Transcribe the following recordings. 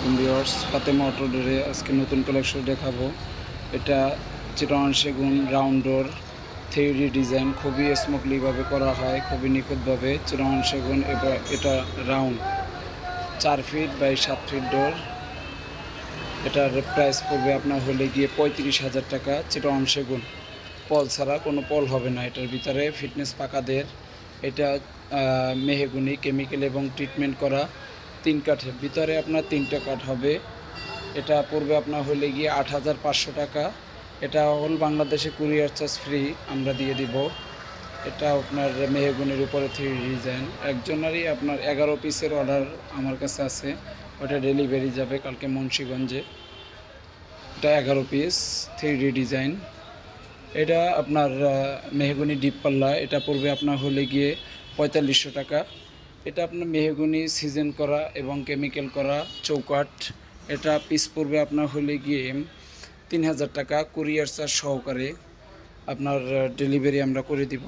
আলাইকুম viewers, Fatema auto ডোরে আজকে নতুন কালেকশন দেখাবো। এটা চিটাগাং সেগুন রাউন্ড ডোর 3D ডিজাইন, খুবই স্মুথলিভাবে করা হয়, খুবই নিখুঁতভাবে। চিটাগাং সেগুন এটা রাউন্ড 4 ফিট বাই 7 ফিট ডোর। এটার প্রাইস পড়বে আপনার হলে গিয়ে 35,000 টাকা। চিটাগাং সেগুন, পল ছাড়া, কোনো পল হবে না এটার ভিতরে। ফিটনেস পাকাদের। এটা মেহগুনি কেমিক্যাল এবং ট্রিটমেন্ট করা 3 কাঠের ভিতরে আপনার 3টা কাঠ হবে। এটা পড়বে আপনার হলে গিয়ে 8,500 টাকা। এটা হল বাংলাদেশে কুরিয়ার চার্জ ফ্রি আমরা দিয়ে দিব। এটা আপনার মেহগুনির উপরে 3D ডিজাইন। একজনেরই আপনার 11 পিসের অর্ডার আমার কাছে আছে, ওটা ডেলিভারি যাবে কালকে মুন্সিগঞ্জে। এটা 11 পিস 3D ডিজাইন। এটা আপনার মেহগুনি ডিপ পাল্লা, এটা পড়বে আপনার হলে গিয়ে 4500 টাকা। এটা আপনার মেহগুনি সিজন করা এবং কেমিক্যাল করা চৌকাঠ। এটা পিস পড়বে আপনার হলে গিয়ে 3000 টাকা, কুরিয়ার চার্জ সহকারে আপনার ডেলিভারি আমরা করে দিব।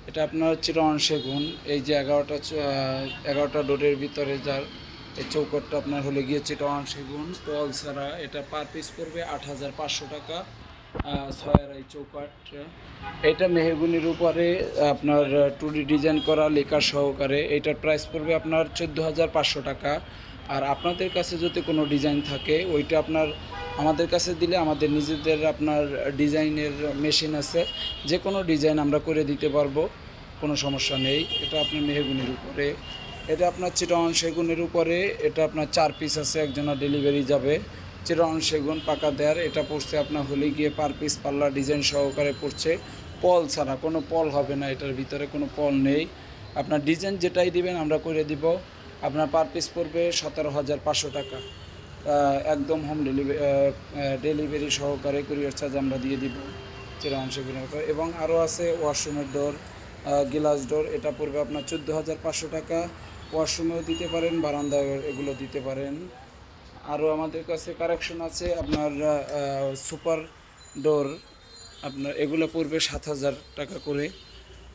এটা আপনার চিটাগাং সেগুন, এই যে 11টা ডোরের ভিতরে যার এই চৌকাঠটা আপনার হলে গিয়ে চিটাগাং সেগুন পল ছাড়া। এটা পার পিস পড়বে 8500 টাকা। 6 চৌকাঠ। এটা মেহগুনির উপরে আপনার 2D ডিজাইন করা লেখা সহকারে। এটার প্রাইস পড়বে আপনার 14,500 টাকা। আর আপনাদের কাছে যদি কোনো ডিজাইন থাকে ওইটা আপনার আমাদের কাছে দিলে, আমাদের নিজেদের আপনার ডিজাইনের মেশিন আছে, যে কোনো ডিজাইন আমরা করে দিতে পারবো, কোনো সমস্যা নেই। এটা আপনার মেহগুনির উপরে। এটা আপনার চিটাগাং সেগুনের উপরে। এটা আপনার 4 পিস আছে, একজনের ডেলিভারি যাবে। চিটাগাং সেগুন পাকা দেয়ার। এটা পড়ছে আপনার হলে গিয়ে পার পিস পাল্লা ডিজাইন সহকারে পড়ছে, পল ছাড়া, কোনো পল হবে না এটার ভিতরে, কোনো পল নেই। আপনার ডিজাইন যেটাই দিবেন আমরা করে দিব। আপনার পার পিস পড়বে 17,500 টাকা। একদম হোম ডেলিভারি সহকারে কুরিয়ার চার্জ আমরা দিয়ে দিব চিটাগাং সেগুনের উপর। এবং আরও আছে ওয়াশরুমের ডোর, গ্লাস ডোর। এটা পড়বে আপনার 14,500 টাকা। ওয়াশরুমেও দিতে পারেন, বারান্দায় এগুলো দিতে পারেন। আরও আমাদের কাছে কারেকশন আছে আপনার সুপার ডোর, আপনার এগুলো পড়বে 7,000 টাকা করে।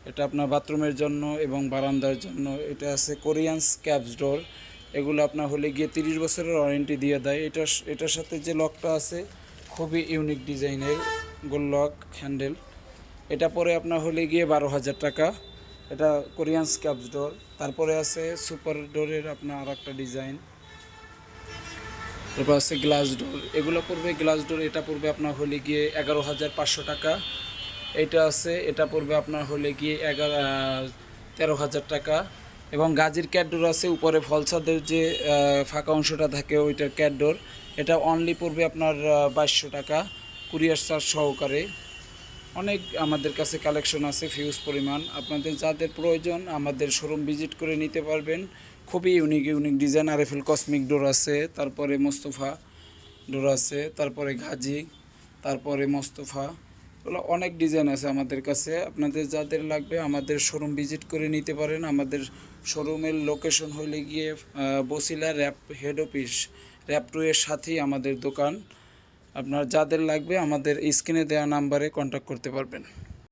এটা আপনার বাথরুমের জন্য এবং বারান্দার জন্য। এটা আছে কোরিয়ান ক্যাপস ডোর, এগুলো আপনার হলে গিয়ে 30 বছরের ওয়ারেন্টি দিয়ে দেয়। এটার সাথে যে লকটা আছে খুবই ইউনিক ডিজাইনের, গোল লক হ্যান্ডেল। এটা পরে আপনার হলে গিয়ে 12,000 টাকা। এটা কোরিয়ান ক্যাপস ডোর। তারপরে আছে সুপার ডোরের আপনার আর একটা ডিজাইন। তারপর আছে গ্লাস ডোর, এগুলো পড়বে গ্লাস ডোর। এটা পড়বে আপনার হলে গিয়ে 11,500 টাকা। এইটা আছে, এটা পড়বে আপনার হলে গিয়ে 13,000 টাকা। এবং গাজির ক্যাটডোর আছে, উপরে ফলসাদের যে ফাঁকা অংশটা থাকে ওইটার ক্যাটডোর। এটা অনলি পড়বে আপনার 2200 টাকা, কুরিয়ার চার্জ সহকারে। অনেক আমাদের কাছে কালেকশন আছে ফিউজ পরিমাণ। আপনাদের যাদের প্রয়োজন আমাদের শোরুম ভিজিট করে নিতে পারবেন। খুবই ইউনিক ডিজাইন। আরএফএল কসমিক ডোর আছে, তারপরে মোস্তফা ডোর আছে, তারপরে গাজি, তারপরে মোস্তফা, ওগুলো অনেক ডিজাইন আছে আমাদের কাছে। আপনাদের যাদের লাগবে আমাদের শোরুম ভিজিট করে নিতে পারেন। আমাদের শোরুমের লোকেশন হলে গিয়ে Bosila Rap head office, Rap 2 এর সাথেই আমাদের দোকান। আপনার যাদের লাগবে আমাদের স্ক্রিনে দেওয়া নাম্বারে কন্ট্যাক্ট করতে পারবেন।